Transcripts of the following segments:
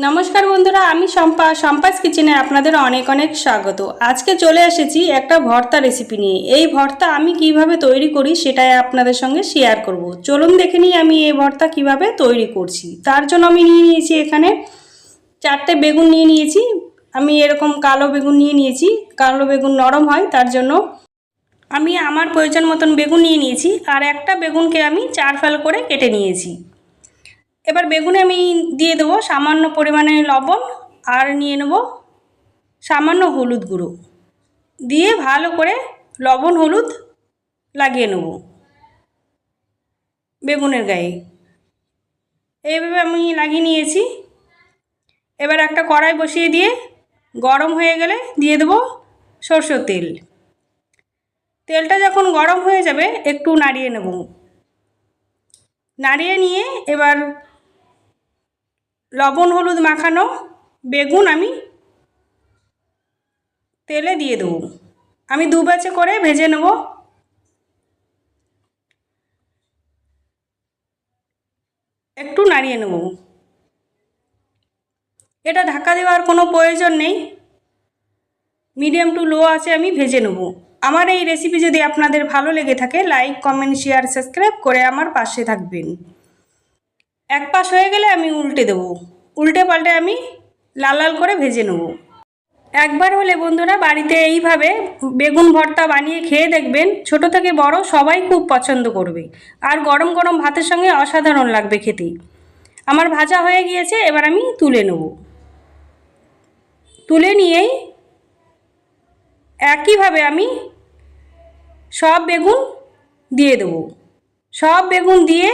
নমস্কার বন্ধুরা, আমি সম্পাস কিচেনে আপনাদের অনেক অনেক স্বাগত। আজকে চলে এসেছি একটা ভর্তা রেসিপি নিয়ে। এই ভর্তা আমি কিভাবে তৈরি করি সেটাই আপনাদের সঙ্গে শেয়ার করব। চলুন দেখে নিই আমি এই ভর্তা কিভাবে তৈরি করছি। তার জন্য আমি নিয়ে নিয়েছি এখানে 4টে বেগুন নিয়ে নিয়েছি। আমি এরকম কালো বেগুন নিয়ে নিয়েছি, কালো বেগুন নরম হয় তার জন্য। আমি আমার প্রয়োজন মতন বেগুন নিয়ে নিয়েছি, আর একটা বেগুনকে আমি 4 ফাল করে কেটে নিয়েছি। এবার বেগুনে আমি দিয়ে দেবো সামান্য পরিমাণে লবণ, আর নিয়ে নেব সামান্য হলুদ গুঁড়ো, দিয়ে ভালো করে লবণ হলুদ লাগিয়ে নেব বেগুনের গায়ে। এইভাবে আমি লাগিয়ে নিয়েছি। এবার একটা কড়াই বসিয়ে দিয়ে গরম হয়ে গেলে দিয়ে দেবো সরষের তেল। তেলটা যখন গরম হয়ে যাবে একটু নাড়িয়ে নেব। নাড়িয়ে নিয়ে এবার লবণ হলুদ মাখানো বেগুন আমি তেলে দিয়ে দেবো। আমি দু ব্যাচে করে ভেজে নেব। একটু নাড়িয়ে নেব। এটা ঢাকা দেওয়ার কোনো প্রয়োজন নেই, মিডিয়াম টু লো আছে আমি ভেজে নেব। আমার এই রেসিপি যদি আপনাদের ভালো লেগে থাকে লাইক কমেন্ট শেয়ার সাবস্ক্রাইব করে আমার পাশে থাকবেন। এক পাশ হয়ে গেলে আমি উল্টে দেব। উল্টে পাল্টে আমি লাল লাল করে ভেজে নেব। একবার হলে বন্ধুরা বাড়িতে এইভাবে বেগুন ভর্তা বানিয়ে খেয়ে দেখবেন, ছোট থেকে বড় সবাই খুব পছন্দ করবে, আর গরম গরম ভাতের সঙ্গে অসাধারণ লাগবে খেতে। আমার ভাজা হয়ে গিয়েছে, এবার আমি তুলে নেব। তুলে নিয়েই একইভাবে আমি সব বেগুন দিয়ে দেব। সব বেগুন দিয়ে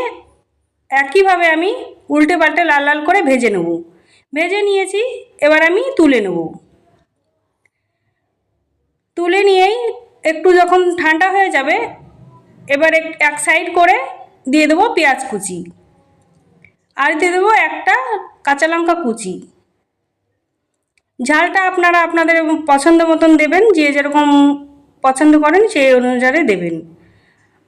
একইভাবে আমি উল্টে পাল্টে লাল লাল করে ভেজে নেব। ভেজে নিয়েছি, এবার আমি তুলে নেব। তুলে নিয়েই একটু যখন ঠান্ডা হয়ে যাবে এবার এক সাইড করে দিয়ে দেবো পেঁয়াজ কুচি, আর দিয়ে দেবো একটা কাঁচা লঙ্কা কুচি। ঝালটা আপনারা আপনাদের পছন্দ মতন দেবেন, যে যেরকম পছন্দ করেন সেই অনুসারে দেবেন।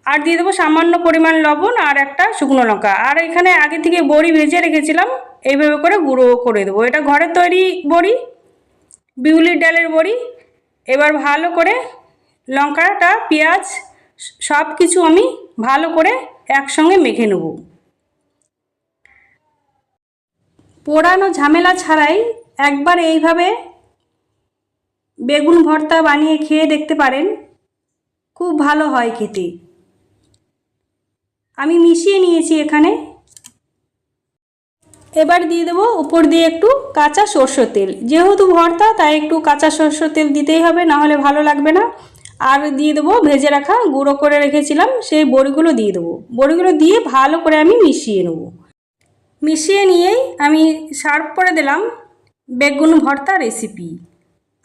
আর দিয়ে দেবো সামান্য পরিমাণ লবণ আর একটা শুকনো লঙ্কা। আর এখানে আগে থেকে বড়ি ভেজে রেখেছিলাম, এইভাবে করে গুঁড়ো করে দেবো। এটা ঘরের তৈরি বড়ি, বিউলির ডালের বড়ি। এবার ভালো করে লঙ্কাটা পেঁয়াজ সব কিছু আমি ভালো করে একসঙ্গে মেখে নেব। পোড়ানো ঝামেলা ছাড়াই একবার এইভাবে বেগুন ভর্তা বানিয়ে খেয়ে দেখতে পারেন, খুব ভালো হয় খেতে। আমি মিশিয়ে নিয়েছি এখানে। এবার দিয়ে দেবো উপর দিয়ে একটু কাঁচা সরষের তেল। যেহেতু ভর্তা তাই একটু কাঁচা সরষের তেল দিতেই হবে, না হলে ভালো লাগবে না। আর দিয়ে দেবো ভেজে রাখা গুঁড়ো করে রেখেছিলাম সেই বড়িগুলো দিয়ে দেবো। বড়িগুলো দিয়ে ভালো করে আমি মিশিয়ে নেব। মিশিয়ে নিয়েই আমি সার্ভ করে দিলাম বেগুন ভর্তা রেসিপি।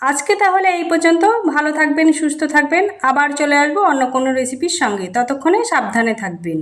আজকে তাহলে এই পর্যন্ত। ভালো থাকবেন, সুস্থ থাকবেন। আবার চলে আসবো অন্য কোনো রেসিপির সঙ্গে। ততক্ষণে সাবধানে থাকবেন।